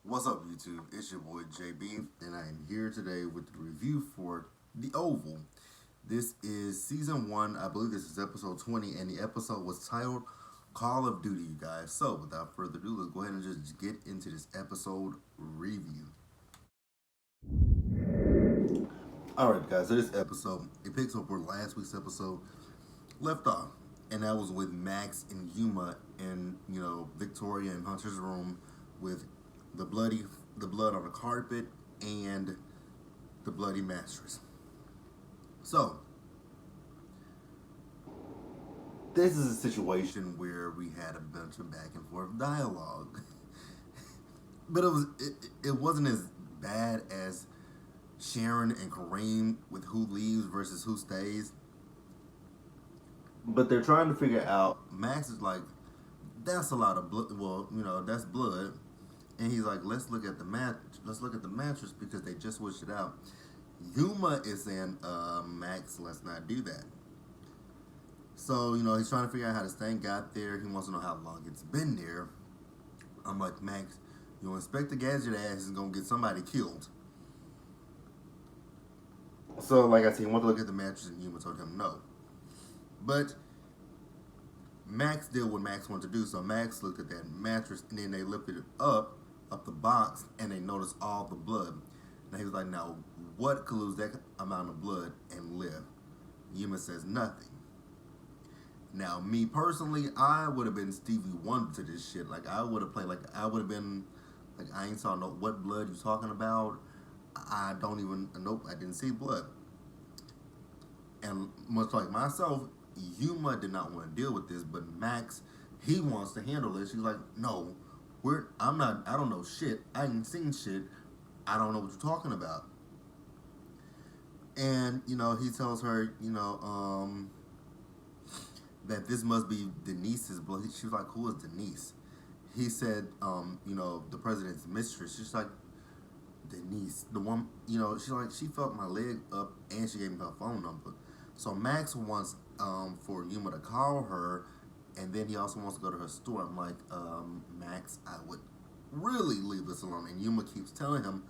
What's up, YouTube? It's your boy JB, and I am here today with the review for The Oval. This is season 1. I believe this is episode 20, and the episode was titled Call of Duty, you guys. So, without further ado, let's go ahead and just get into this episode review. Alright, guys, so this episode, it picks up where last week's episode left off, and that was with Max and Yuma in, Victoria and Hunter's room with the blood on the carpet and the bloody mattress. So, this is a situation where we had a bunch of back and forth dialogue, but it wasn't as bad as Sharon and Kareem with who leaves versus who stays. But they're trying to figure out. Max is like, that's a lot of blood. Well, that's blood. And he's like, let's look at the mattress because they just switched it out. Yuma is saying, Max, let's not do that. So, he's trying to figure out how this thing got there. He wants to know how long it's been there. I'm like, Max, Inspector Gadget ass is going to get somebody killed. So, like I said, he wanted to look at the mattress and Yuma told him no. But Max did what Max wanted to do. So Max looked at that mattress and then they lifted it up the box, and they noticed all the blood. Now he was like, now what could lose that amount of blood and live? Yuma says nothing. Now me personally, I would have been Stevie Wonder to this shit. Like I would have played like I would have been like I ain't saw no what blood you talking about. I don't even nope, I didn't see blood. And much like myself, Yuma did not want to deal with this, but Max, he wants to handle this. He's like, no, I don't know shit. I ain't seen shit. I don't know what you're talking about. And, he tells her, that this must be Denise's blood. She was like, who is Denise? He said, the president's mistress. She's like, Denise, the one, she felt my leg up and she gave me her phone number. So Max wants for Yuma to call her, and then he also wants to go to her store. I'm like, Max, I would really leave this alone. And Yuma keeps telling him,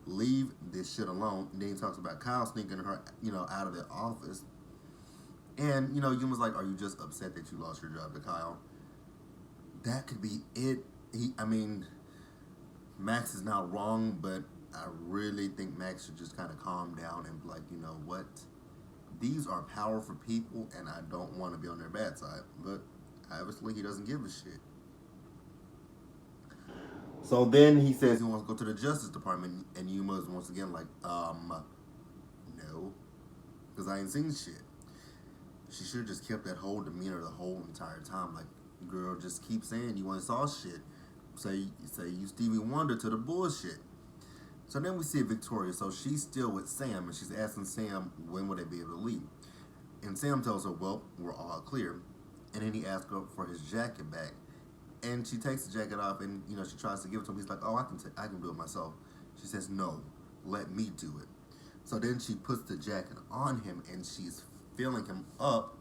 leave this shit alone. And then he talks about Kyle sneaking her, out of the office. And, Yuma's like, are you just upset that you lost your job to Kyle? That could be it. Max is not wrong, but I really think Max should just kind of calm down and be like, you know what? These are powerful people, and I don't want to be on their bad side. But obviously, he doesn't give a shit. So then he says he wants to go to the Justice Department, and Yuma is once again like, no, because I ain't seen shit. She should have just kept that whole demeanor the whole entire time. Like, girl, just keep saying you ain't saw shit. Say you Stevie Wonder to the bullshit. So then we see Victoria. So she's still with Sam, and she's asking Sam when will they be able to leave. And Sam tells her, well, we're all clear. And then he asks her for his jacket back. And she takes the jacket off, and she tries to give it to him. He's like, oh, I can do it myself. She says, no, let me do it. So then she puts the jacket on him, and she's filling him up.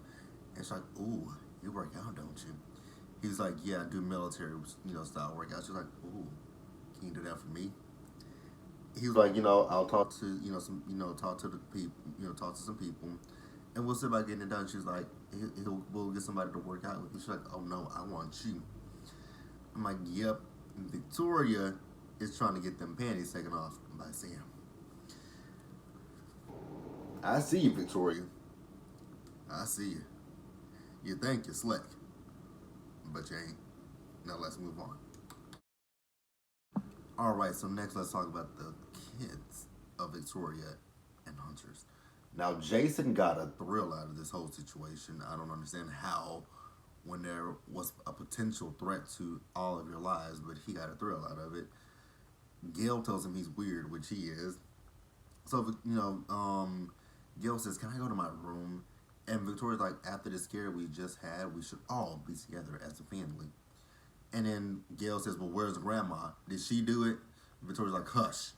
And she's like, ooh, you work out, don't you? He's like, yeah, I do military, style workouts. She's like, ooh, can you do that for me? He was like, I'll talk to, talk to the people, talk to some people, and we'll see about getting it done. She's like, we'll get somebody to work out with you. She's like, oh no, I want you. I'm like, yep. And Victoria is trying to get them panties taken off by Sam. I see you, Victoria. I see you. You think you're slick, but you ain't. Now let's move on. Alright, so next let's talk about the kids of Victoria and Hunters. Now Jason got a thrill out of this whole situation. I don't understand how when there was a potential threat to all of your lives, but he got a thrill out of it. Gail tells him he's weird, which he is. So, Gail says, can I go to my room? And Victoria's like, after the scare we just had, we should all be together as a family. And then Gail says, well, where's grandma? Did she do it? Victoria's like, hush.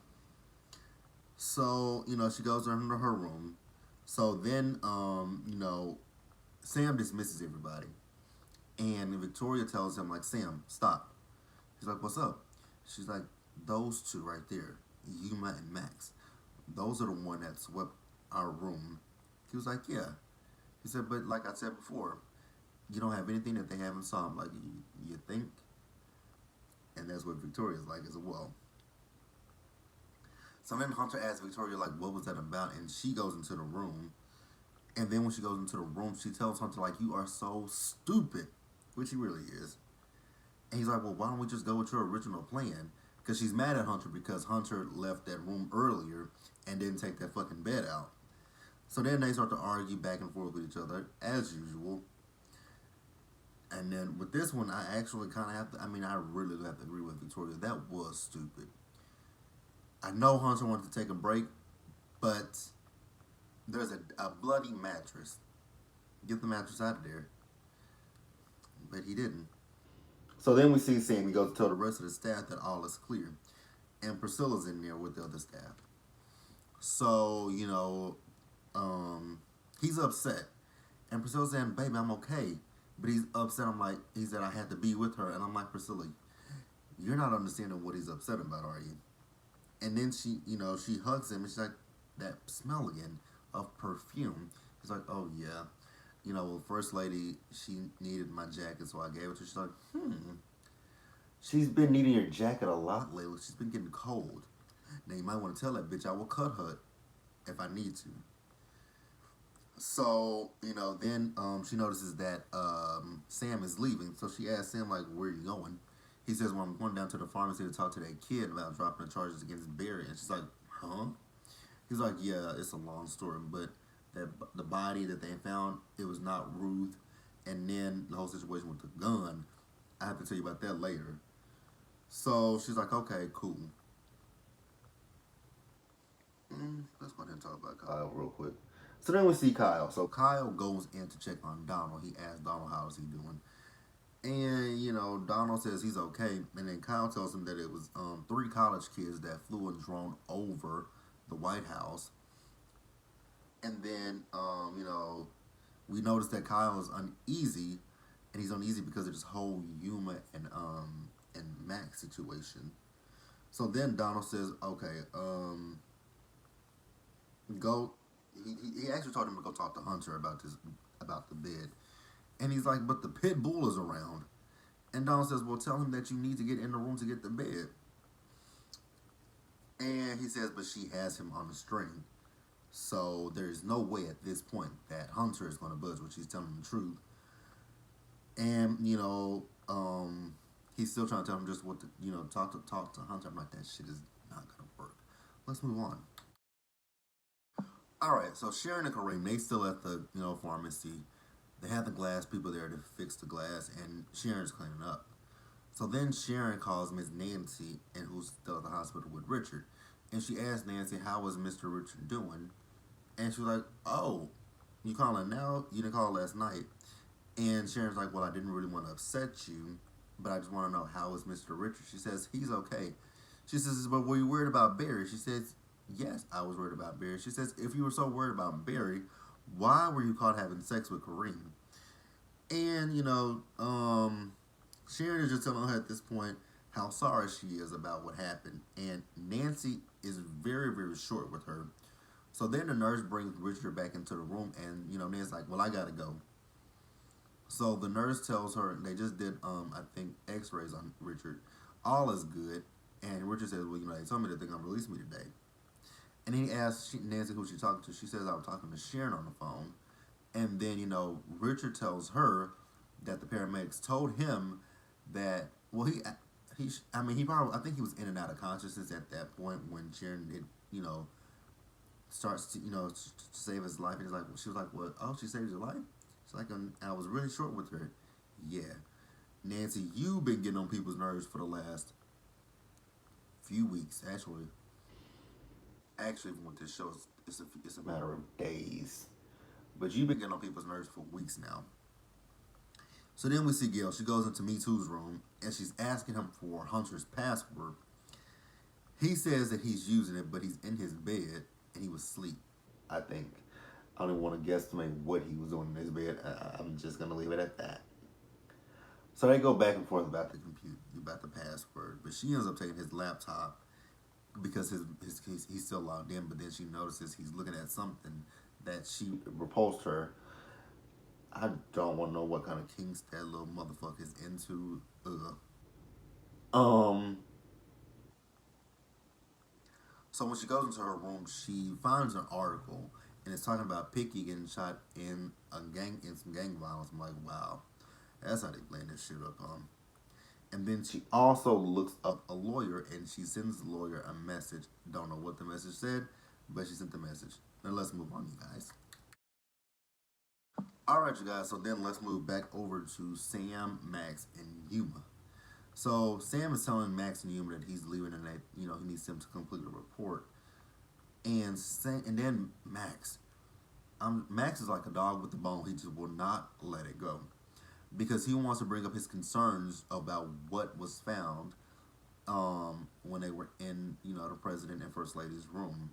So, she goes into her room. So then, Sam dismisses everybody. And Victoria tells him, like, Sam, stop. He's like, what's up? She's like, those two right there, Yuma and Max, those are the one that swept our room. He was like, yeah. He said, but like I said before, you don't have anything that they haven't saw. I'm like, you think? And that's what Victoria's like as well. So then Hunter asks Victoria, like, what was that about? And she goes into the room. And then when she goes into the room, she tells Hunter, like, you are so stupid. Which he really is. And he's like, well, why don't we just go with your original plan? Because she's mad at Hunter because Hunter left that room earlier and didn't take that fucking bed out. So then they start to argue back and forth with each other, as usual. And then with this one, I actually kind of have to, I mean, I really have to agree with Victoria. That was stupid. I know Hunter wanted to take a break, but there's a bloody mattress. Get the mattress out of there. But he didn't. So then we see Sammy go to tell the rest of the staff that all is clear. And Priscilla's in there with the other staff. So, he's upset. And Priscilla's saying, baby, I'm okay. But he's upset. I'm like, he said I had to be with her. And I'm like, Priscilla, you're not understanding what he's upset about, are you? And then she hugs him and she's like, that smell again of perfume. He's like, oh yeah. First lady, she needed my jacket, so I gave it to her. She's like, she's been needing your jacket a lot lately. She's been getting cold. Now you might want to tell that bitch I will cut her if I need to. So, then she notices that Sam is leaving. So she asks Sam, like, where are you going? He says, well, I'm going down to the pharmacy to talk to that kid about dropping the charges against Barry. And she's like, huh? He's like, yeah, it's a long story, but that the body that they found, it was not Ruth. And then the whole situation with the gun, I have to tell you about that later. So she's like, okay, cool. Let's go ahead and talk about Kyle real quick. So then we see Kyle. So Kyle goes in to check on Donald. He asks Donald how is he doing. And, Donald says he's okay. And then Kyle tells him that it was 3 college kids that flew a drone over the White House. And then, we notice that Kyle is uneasy. And he's uneasy because of this whole Yuma and Max situation. So then Donald says, okay, go. He actually told him to go talk to Hunter about the bed. And he's like, but the pit bull is around. And Donald says, well, tell him that you need to get in the room to get the bed. And he says, but she has him on a string. So there's no way at this point that Hunter is going to budge, which he's telling the truth. And, he's still trying to tell him just what to, talk to Hunter. I'm like, that shit is not going to work. Let's move on. All right, so Sharon and Kareem, they still at the, pharmacy. They have the glass people there to fix the glass, and Sharon's cleaning up. So then Sharon calls Miss Nancy, and who's still at the hospital with Richard. And she asks Nancy, how was Mr. Richard doing? And she's like, oh, you calling now? You didn't call last night. And Sharon's like, well, I didn't really want to upset you, but I just want to know how is Mr. Richard? She says, he's okay. She says, but were you worried about Barry? She says, yes, I was worried about Barry. She says, if you were so worried about Barry, why were you caught having sex with Kareem? And, Sharon is just telling her at this point how sorry she is about what happened. And Nancy is very, very short with her. So then the nurse brings Richard back into the room, and, Nancy's like, well, I gotta go. So the nurse tells her, they just did, I think, x-rays on Richard. All is good. And Richard says, well, they told me that they're going to release me today. And he asks Nancy who she's talking to. She says, I was talking to Sharon on the phone. And then, Richard tells her that the paramedics told him that, well, he probably, I think he was in and out of consciousness at that point when Sharon did, starts to, to save his life. And he's like, she was like, what? Oh, she saved your life? She's like, I was really short with her. Yeah. Nancy, you've been getting on people's nerves for the last few weeks, actually. Actually, with this show, it's a matter of days. But you've been getting on people's nerves for weeks now. So then we see Gail. She goes into Me Too's room, and she's asking him for Hunter's password. He says that he's using it, but he's in his bed, and he was asleep, I think. I don't even want to guesstimate what he was doing in his bed. I'm just going to leave it at that. So they go back and forth about the about the password, but she ends up taking his laptop because he's still logged in. But then she notices he's looking at something that she repulsed her. I don't want to know what kind of kinks that little motherfucker is into. Ugh. Um. So when she goes into her room, she finds an article and it's talking about Picky getting shot in some gang violence. I'm like, wow, that's how they blend this shit up. And then she also looks up a lawyer and she sends the lawyer a message. Don't know what the message said, but she sent the message. Now let's move on, you guys. All right, you guys. So then let's move back over to Sam, Max, and Yuma. So Sam is telling Max and Yuma that he's leaving and that he needs them to complete a report. And then Max is like a dog with the bone. He just will not let it go because he wants to bring up his concerns about what was found when they were in the president and first lady's room.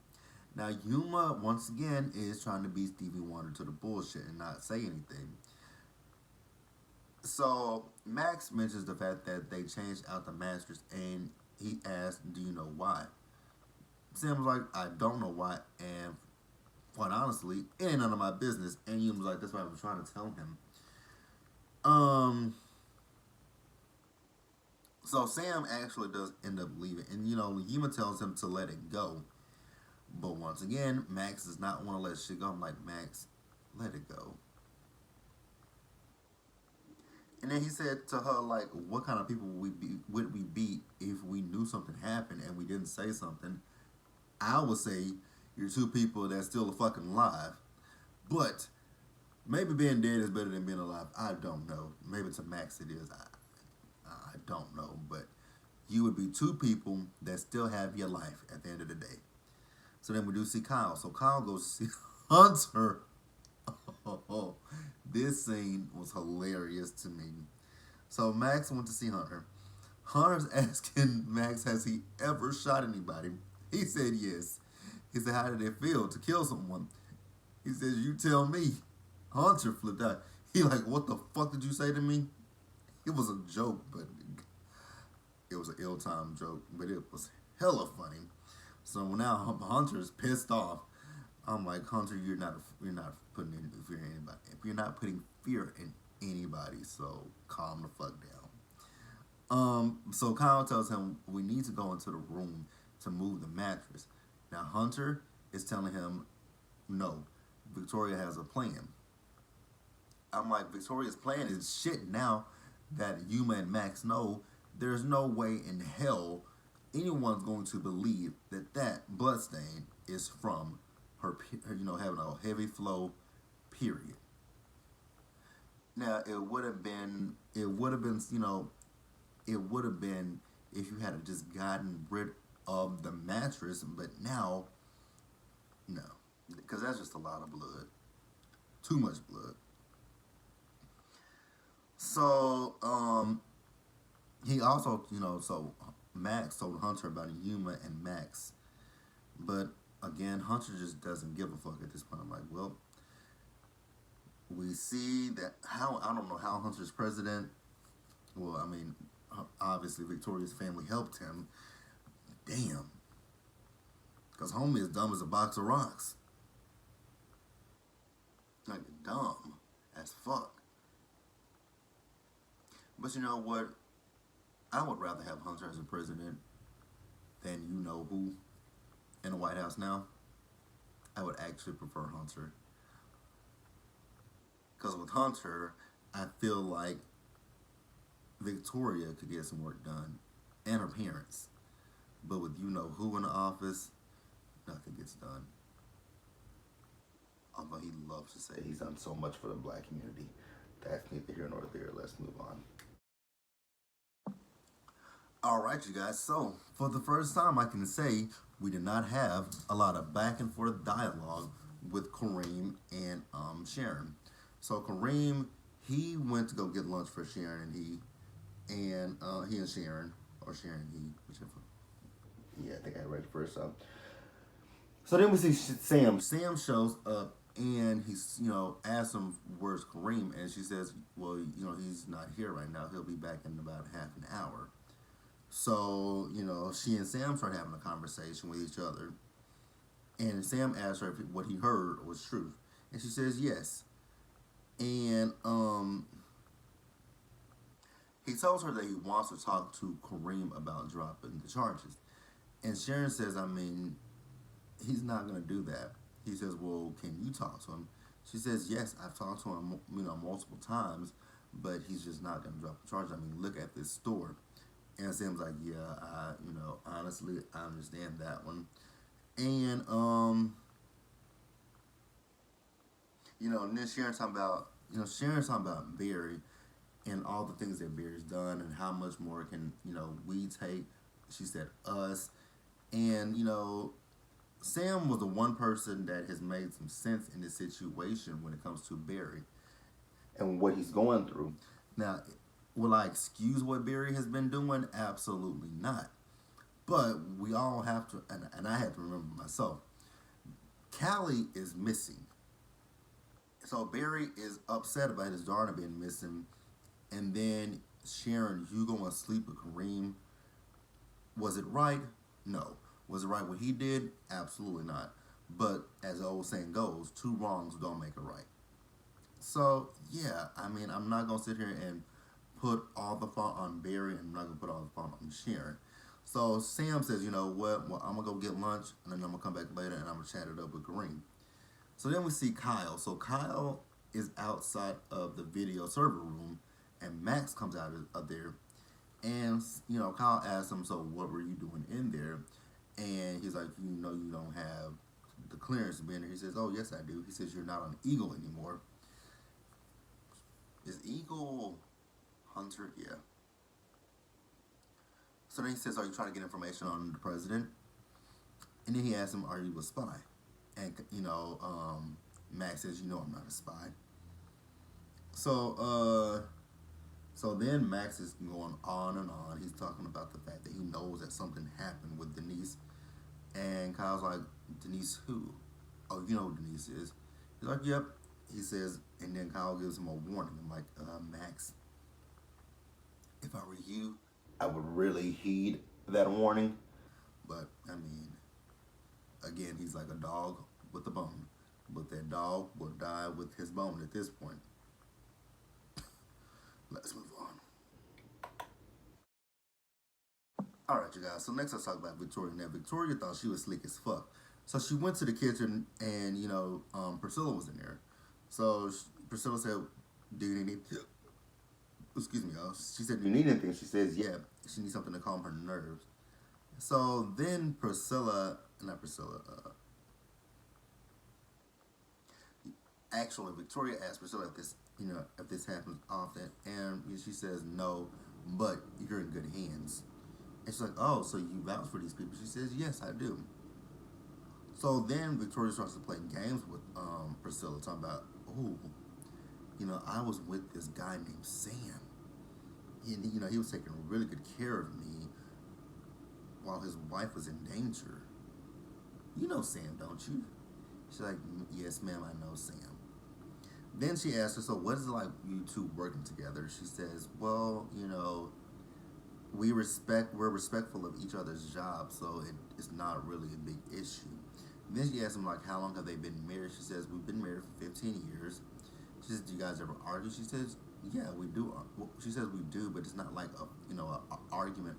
Now Yuma once again is trying to beat Stevie Wonder to the bullshit and not say anything. So Max mentions the fact that they changed out the mattress and he asked, "Do you know why?" Sam was like, "I don't know why," and quite honestly, it ain't none of my business. And Yuma was like, "That's what I was trying to tell him." Um, so Sam actually does end up leaving, and Yuma tells him to let it go. But once again, Max does not want to let shit go. I'm like, Max, let it go. And then he said to her, like, what kind of people would we be if we knew something happened and we didn't say something? I would say you're two people that's still fucking alive. But maybe being dead is better than being alive. I don't know. Maybe to Max it is. I don't know. But you would be two people that still have your life at the end of the day. So then we do see Kyle. So Kyle goes see Hunter. Oh, this scene was hilarious to me. So Max went to see Hunter. Hunter's asking Max, has he ever shot anybody? He said yes. He said, how did it feel to kill someone? He says, you tell me. Hunter flipped out. He like, what the fuck did you say to me? It was a joke, but it was an ill-timed joke, but it was hella funny. So now Hunter's pissed off. I'm like, Hunter, you're not putting any fear in anybody. You're not putting fear in anybody. So calm the fuck down. So Kyle tells him we need to go into the room to move the mattress. Now Hunter is telling him no. Victoria has a plan. I'm like, Victoria's plan is shit now that Yuma and Max know there's no way in hell anyone's going to believe that that bloodstain is from her having a heavy flow, period. Now it would have been if you had just gotten rid of the mattress, but now, no, because that's just a lot of blood, too much blood. So, he also, so Max told Hunter about Yuma and Max, but again, Hunter just doesn't give a fuck at this point. I'm like, well, we see that how I don't know how Hunter's president. Well, I mean, obviously Victoria's family helped him. Damn, because homie is dumb as a box of rocks. Like dumb as fuck. But you know what? I would rather have Hunter as a president than you know who in the White House now. I would actually prefer Hunter. Because with Hunter, I feel like Victoria could get some work done and her parents. But with you know who in the office, nothing gets done. Although he loves to say he's done so much for the black community. That's neither here nor there. Let's move on. All right, you guys. So, for the first time, I can say we did not have a lot of back and forth dialogue with Kareem and Sharon. So Kareem, he went to go get lunch for Sharon, he and Sharon, or Sharon, he, whichever. Yeah, I think I read it first. So then we see Sam. Sam shows up And he's, asks him where's Kareem, and she says, well, he's not here right now. He'll be back in about half an hour. So, she and Sam start having a conversation with each other, and Sam asks her if what he heard was true, and she says yes. And he tells her that he wants to talk to Kareem about dropping the charges, and Sharon says, I mean, he's not gonna do that. He says, well, can you talk to him? She says, yes, I've talked to him, multiple times, but he's just not gonna drop the charge. I mean, look at this store. And Sam's like, yeah, honestly, I understand that one. And and then Sharon's talking about Barry and all the things that Barry's done and how much more can we take. She said us, and Sam was the one person that has made some sense in this situation when it comes to Barry and what he's going through. Now, will I excuse what Barry has been doing? Absolutely not. But we all have to, and I have to remember myself, Callie is missing. So Barry is upset about his daughter being missing. And then Sharon, you going to sleep with Kareem. Was it right? No. Was it right what he did? Absolutely not. But as the old saying goes, two wrongs don't make a right. So, yeah, I mean, I'm not going to sit here and put all the fault on Barry, and I'm not going to put all the fault on Sharon. So Sam says, you know what? Well, I'm going to go get lunch, and then I'm going to come back later, and I'm going to chat it up with Kareem. So then we see Kyle. So Kyle is outside of the video server room, and Max comes out of there. And, Kyle asks him, so what were you doing in there? And he's like, you don't have the clearance to be in there. He says, oh, yes, I do. He says, you're not on Eagle anymore. Is Eagle Hunter? Yeah. So then he says, are you trying to get information on the president? And then he asks him, are you a spy? And, Max says, I'm not a spy. So then Max is going on and on. He's talking about the fact that he knows that something happened with Denise. And Kyle's like, Denise who? Oh, you know who Denise is. He's like, yep. He says, and then Kyle gives him a warning. I'm like, Max, if I were you, I would really heed that warning. But, I mean, again, he's like a dog with a bone. But that dog will die with his bone at this point. Let's move on. Alright, you guys. So next let's talk about Victoria. Now, Victoria thought she was slick as fuck. So she went to the kitchen and, Priscilla was in there. So Priscilla said, do you need anything? Excuse me, y'all. She said, do you need anything? She says, yeah. She needs something to calm her nerves. So then actually, Victoria asked Priscilla if this happens often, and she says no, but you're in good hands. And she's like, oh, so you vouch for these people? She says, yes, I do. So then Victoria starts to play games with Priscilla, talking about, oh, I was with this guy named Sam. And, he was taking really good care of me while his wife was in danger. You know Sam, don't you? She's like, yes, ma'am, I know Sam. Then she asks her, so what is it like you two working together? She says, well, we're respectful of each other's jobs, so it's not really a big issue. And then she asks him, like, how long have they been married? She says, we've been married for 15 years. She says, do you guys ever argue? She says, yeah, we do. Well, she says we do, but it's not like a argument.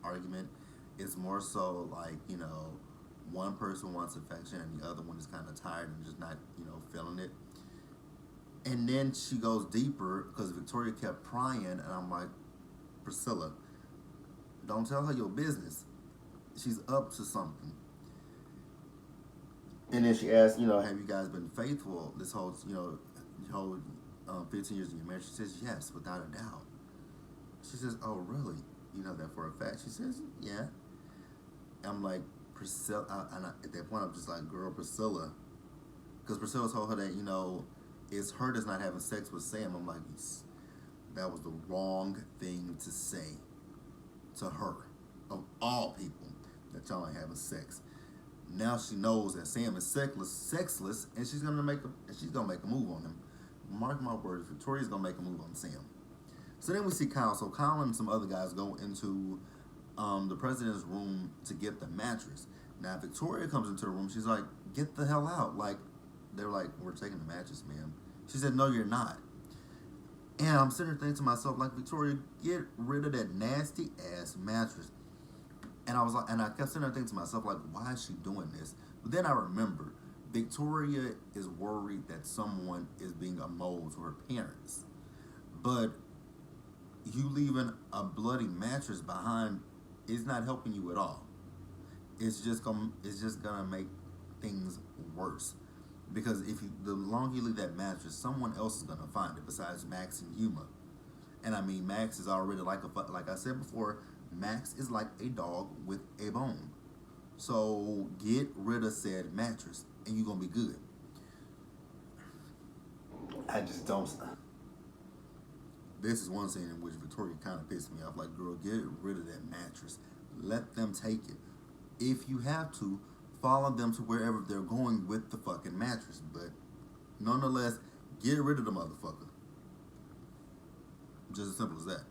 It's more so like, one person wants affection and the other one is kind of tired and just not, feeling it. And then she goes deeper because Victoria kept prying, and I'm like, Priscilla, don't tell her your business. She's up to something. And then she asked, have you guys been faithful this whole, 15 years of your marriage? She says, yes, without a doubt. She says, oh, really? You know that for a fact? She says, yeah. I'm like, Priscilla, and at that point, I'm just like, girl, Priscilla. Because Priscilla told her that, it's her that's not having sex with Sam. I'm like, that was the wrong thing to say to her, of all people, that y'all ain't having sex. Now she knows that Sam is sexless, and she's gonna make a move on him. Mark my words, Victoria's gonna make a move on Sam. So then we see Kyle. So Kyle and some other guys go into the president's room to get the mattress. Now Victoria comes into the room. She's like, "Get the hell out!" Like they're like, "We're taking the mattress, ma'am." She said, "No, you're not." And I'm sitting there thinking to myself, like, Victoria, get rid of that nasty ass mattress. And I kept sitting there thinking to myself, like, why is she doing this? But then I remember, Victoria is worried that someone is being a mole to her parents. But you leaving a bloody mattress behind is not helping you at all. It's just gonna make things worse. Because the longer you leave that mattress, someone else is gonna find it besides Max and Yuma. And I mean, Max is already like I said before, Max is like a dog with a bone. So get rid of said mattress, and you're gonna be good. I just don't. This is one scene in which Victoria kind of pissed me off. Like, girl, get rid of that mattress. Let them take it. If you have to, follow them to wherever they're going with the fucking mattress. But nonetheless, get rid of the motherfucker. Just as simple as that.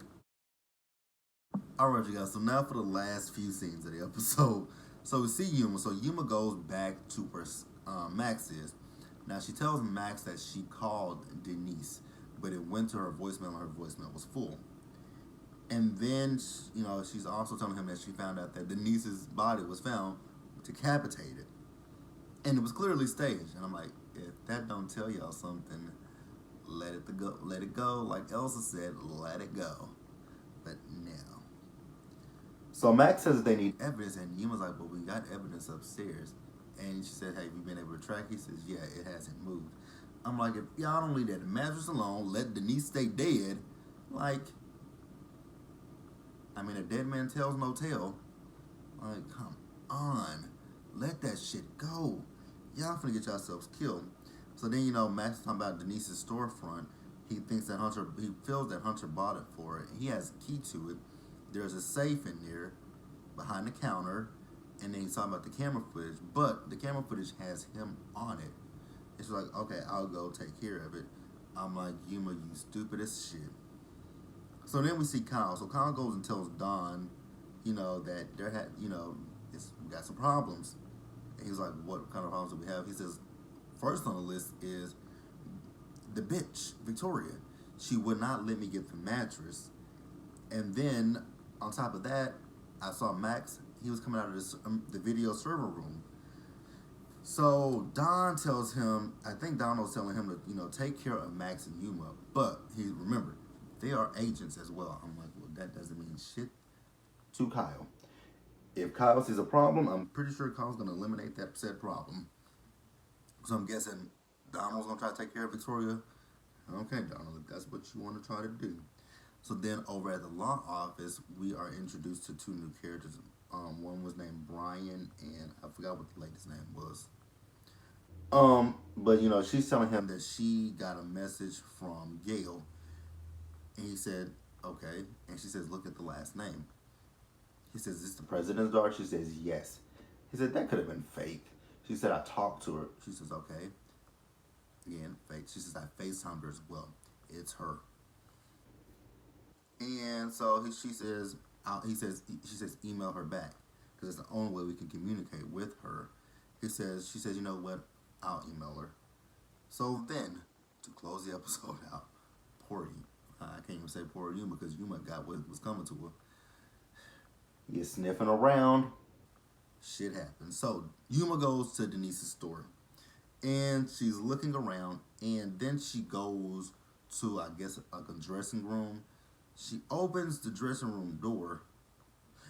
Alright, you guys. So now for the last few scenes of the episode. So we see Yuma. So Yuma goes back to where Max is. Now she tells Max that she called Denise, but it went to her voicemail and her voicemail was full. And then, she's also telling him that she found out that Denise's body was found decapitated. And it was clearly staged. And I'm like, if that don't tell y'all something, let it go. Let it go. Like Elsa said, let it go. But now. So Max says they need evidence, and Yuma's like, but we got evidence upstairs. And she said, hey, have you been able to track? He says, yeah, it hasn't moved. I'm like, if y'all don't leave that mattress alone, let Denise stay dead, like, I mean, a dead man tells no tale. Like, come on. Let that shit go. Y'all finna get yourselves killed. So then, Max is talking about Denise's storefront. He feels that Hunter bought it for her. He has a key to it. There's a safe in there behind the counter. And then he's talking about the camera footage. But the camera footage has him on it. It's like, okay, I'll go take care of it. I'm like, Yuma, you stupid as shit. So then we see Kyle. So Kyle goes and tells Don, that we got some problems. And he's like, what kind of problems do we have? He says, first on the list is the bitch, Victoria. She would not let me get the mattress. And then, on top of that, I saw Max. He was coming out of the video server room. So Don tells him, I think Don was telling him to, take care of Max and Yuma. But remember, they are agents as well. I'm like, well, that doesn't mean shit to Kyle. If Kyle sees a problem, I'm pretty sure Kyle's going to eliminate that said problem. So I'm guessing Donald's going to try to take care of Victoria. Okay, Donald, if that's what you want to try to do. So then over at the law office, we are introduced to two new characters. One was named Brian, and I forgot what the lady's name was. But she's telling him that she got a message from Gail, and he said, okay. And she says, look at the last name. He says, is this the president's daughter? She says, yes. He said, that could have been fake. She said, I talked to her. She says, okay. Again, fake. She says, I FaceTimed her as well. It's her. And so she says, email her back because it's the only way we can communicate with her. She says, you know what? I'll email her. So then, to close the episode out, poor you. I can't even say poor Yuma because Yuma got what was coming to her. You're sniffing around. Shit happens. So Yuma goes to Denise's store, and she's looking around, and then she goes to, I guess, like a dressing room. She opens the dressing room door.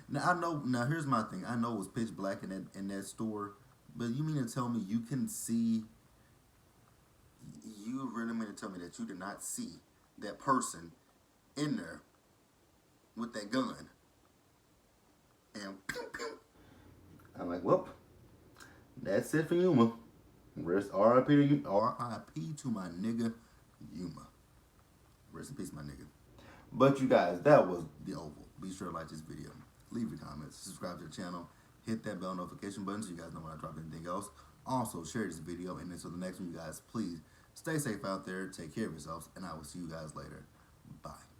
Now here's my thing. I know it was pitch black in that store, but you mean to tell me you can see? You really mean to tell me that you did not see that person in there with that gun? And pew, pew. I'm like, well, that's it for Yuma. Rest R.I.P. to you. R.I.P. to my nigga Yuma. Rest in peace, my nigga. But you guys, that was the Oval. Be sure to like this video, leave your comments, subscribe to the channel, Hit that bell notification button so you guys know when I drop anything else. Also, share this video, and until the next one, you guys, please stay safe out there, take care of yourselves, and I will see you guys later. Bye.